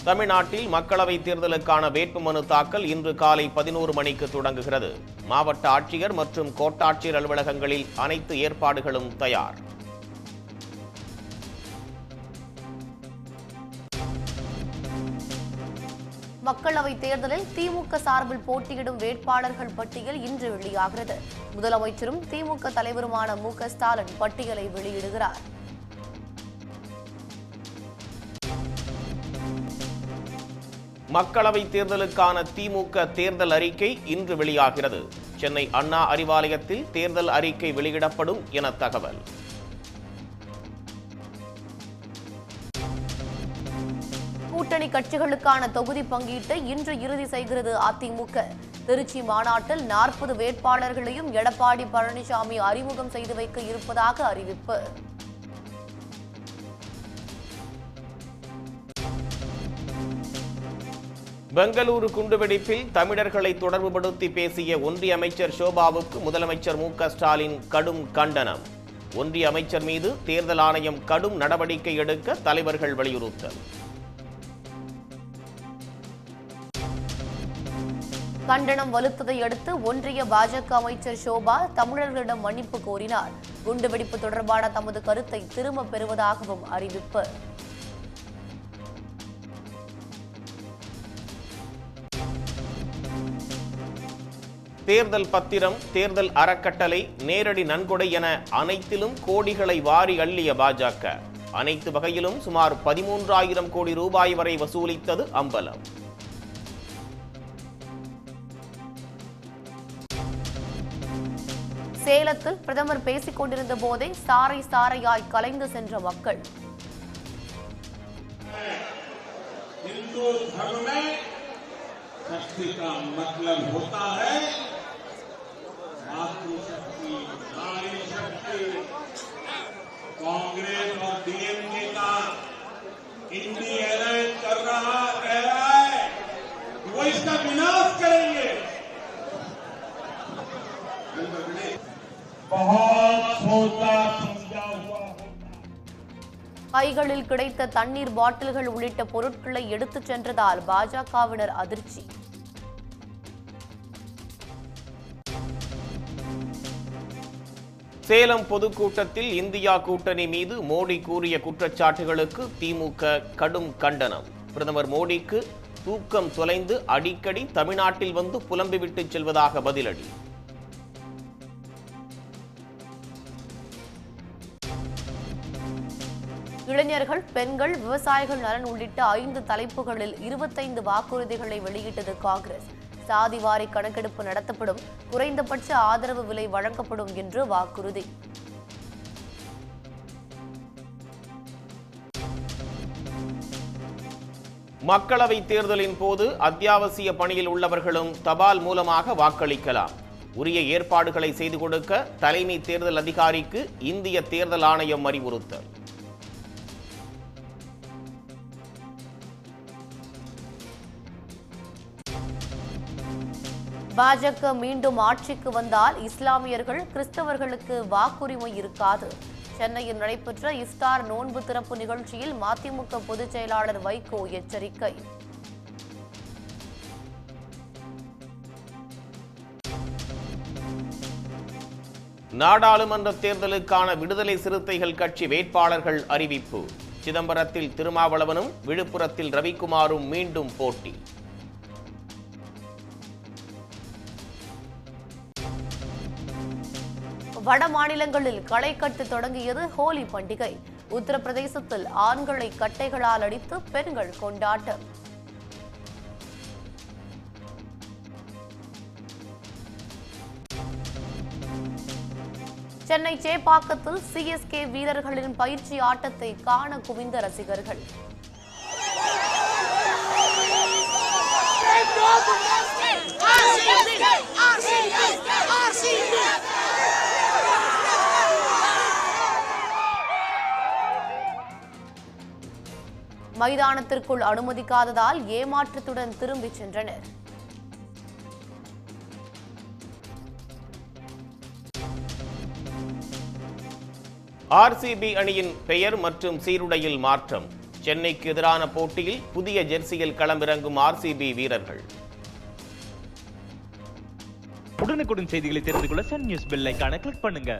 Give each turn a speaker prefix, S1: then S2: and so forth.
S1: தமிழ்நாட்டில் மக்களவைத் தேர்தலுக்கான வேட்புமனு தாக்கல் இன்று காலை 11 மணிக்கு தொடங்குகிறது. மாவட்ட ஆட்சியர் மற்றும் கோட்டாட்சியர் அலுவலகங்களில் அனைத்து ஏற்பாடுகளும் தயார்.
S2: மக்களவைத் தேர்தலில் திமுக சார்பில் போட்டியிடும் வேட்பாளர்கள் பட்டியல் இன்று வெளியாகிறது. முதலமைச்சரும் திமுக தலைவருமான மு.க. ஸ்டாலின் பட்டியலை வெளியிடுகிறார்.
S1: மக்களவைத் தேர்தலுக்கான திமுக தேர்தல் அறிக்கை இன்று வெளியாகிறது. சென்னை அண்ணா அறிவாலயத்தில் தேர்தல் அறிக்கை வெளியிடப்படும் என தகவல்.
S2: கூட்டணி கட்சிகளுக்கான தொகுதி பங்கீட்டை இன்று இறுதி செய்கிறது அதிமுக. திருச்சி மாநாட்டில் 40 வேட்பாளர்களையும் எடப்பாடி பழனிசாமி அறிமுகம் செய்து வைக்க இருப்பதாக அறிவிப்பு.
S1: பெங்களூரு குண்டுவெடிப்பில் தமிழர்களை தொடர்புபடுத்தி பேசிய ஒன்றிய அமைச்சர் ஷோபாவுக்கு முதலமைச்சர் மு.க. ஸ்டாலின் கடும் கண்டனம். ஒன்றிய அமைச்சர் மீது தேர்தல் ஆணையம் கடும் நடவடிக்கை எடுக்க தலைவர்கள் வலியுறுத்தல்.
S2: கண்டனம் வலுத்ததை அடுத்து ஒன்றிய பாஜக அமைச்சர் ஷோபா தமிழர்களிடம் மன்னிப்பு கோரினார். குண்டுவெடிப்பு தொடர்பான தமது கருத்தை திரும்பப் பெறுவதாகவும் அறிவிப்பு.
S1: தேர்தல் பத்திரம், தேர்தல் அறக்கட்டளை, நேரடி நன்கொடை என அனைத்திலும் கோடிகளை வாரி அள்ளிய பாஜக அனைத்து வகையிலும் சுமார் 13,000 கோடி ரூபாய் வரை வசூலித்தது அம்பலம்.
S2: சேலத்தில் பிரதமர் பேசிக் கொண்டிருந்த போதே சாறை சாறையாய் கலைந்து சென்ற மக்கள்.
S3: हिंदू धर्म में शक्ति का मतलब होता है मातृशक्ति, नारी शक्ति। कांग्रेस और डीएमके का इंडी अलायंस कह रहा है वो इसका विनाश करेंगे।
S2: கைகளில் கிடைத்த தண்ணீர் பாட்டில்கள் உள்ளிட்ட பொருட்களை எடுத்துச் சென்றதால் பாஜகவினர் அதிர்ச்சி.
S1: சேலம் பொதுக்கூட்டத்தில் இந்தியா கூட்டணி மீது மோடி கூறிய குற்றச்சாட்டுகளுக்கு திமுக கடும் கண்டனம். பிரதமர் மோடிக்கு தூக்கம் தொலைந்து அடிக்கடி தமிழ்நாட்டில் வந்து புலம்பிவிட்டு செல்வதாக பதிலடி.
S2: இளைஞர்கள், பெண்கள், விவசாயிகள் நலன் உள்ளிட்ட 5 தலைப்புகளில் 25 வாக்குறுதிகளை வெளியிட்டது காங்கிரஸ். சாதிவாரி கணக்கெடுப்பு நடத்தப்படும், குறைந்தபட்ச ஆதரவு விலை வழங்கப்படும் என்று வாக்குறுதி.
S1: மக்களவைத் தேர்தலின் போது அத்தியாவசிய பணியில் உள்ளவர்களும் தபால் மூலமாக வாக்களிக்கலாம். உரிய ஏற்பாடுகளை செய்து கொடுக்க தலைமை தேர்தல் அதிகாரிக்கு இந்திய தேர்தல் ஆணையம் அறிவுறுத்தல்.
S2: பாஜக மீண்டும் ஆட்சிக்கு வந்தால் இஸ்லாமியர்கள், கிறிஸ்தவர்களுக்கு வாக்குரிமை இருக்காது. சென்னையில் நடைபெற்ற இஃப்தார் நோன்பு திறப்பு நிகழ்ச்சியில் மதிமுக பொதுச் செயலாளர் வைகோ எச்சரிக்கை.
S1: நாடாளுமன்ற தேர்தலுக்கான விடுதலை சிறுத்தைகள் கட்சி வேட்பாளர்கள் அறிவிப்பு. சிதம்பரத்தில் திருமாவளவனும், விழுப்புரத்தில் ரவிக்குமாரும் மீண்டும் போட்டி.
S2: வட மாநிலங்களில் களை கட்டு தொடங்கியது ஹோலி பண்டிகை. உத்தரப்பிரதேசத்தில் ஆண்களை கட்டைகளால் அடித்து பெண்கள் கொண்டாட்டம். சென்னை சேப்பாக்கத்தில் சிஎஸ்கே வீரர்களின் பயிற்சி ஆட்டத்தை காண குவிந்த ரசிகர்கள். மைதானத்திற்குள் அனுமதிக்காததால் ஏமாற்றத்துடன் திரும்பிச் சென்றனர்.
S1: ஆர்சிபி அணியின் பெயர் மற்றும் சீருடையில் மாற்றம். சென்னைக்கு எதிரான போட்டியில் புதிய ஜெர்சியில் களமிறங்கும் ஆர்சிபி வீரர்கள்.
S4: உடனுக்குடன் செய்திகளை தெரிந்து கொள்ள சன் நியூஸ் பெல் ஐகானை கிளிக் பண்ணுங்க.